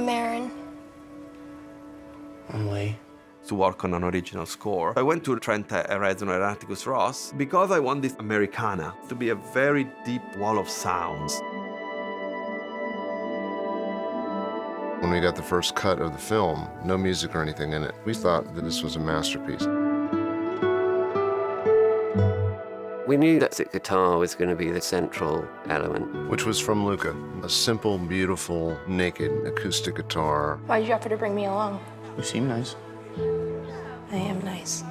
I'm Aaron. I'm Lee. To work on an original score. I went to Trent, Reznor, and Atticus because I want this Americana to be a very deep wall of sounds. When we got the first cut of the film, no music or anything in it, we thought that this was a masterpiece. We knew that the guitar was going to be the central element. Which was from Luca, a simple, beautiful, naked acoustic guitar. Why did you offer to bring me along? You seem nice. I am nice.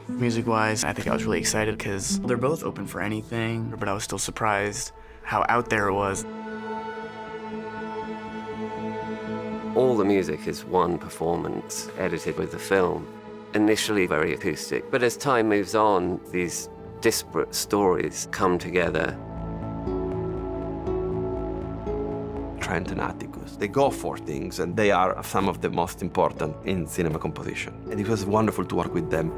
Music-wise, I think I was really excited because they're both open for anything, but I was still surprised how out there it was. All the music is one performance edited with the film. Initially very acoustic, but as time moves on, these disparate stories come together. Trent and Atticus, they go for things, and they are some of the most important in cinema composition. And it was wonderful to work with them.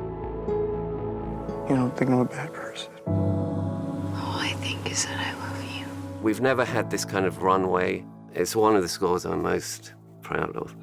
You don't think I'm a bad person. All I think is that I love you. We've never had this kind of runway. It's one of the scores I'm most proud of.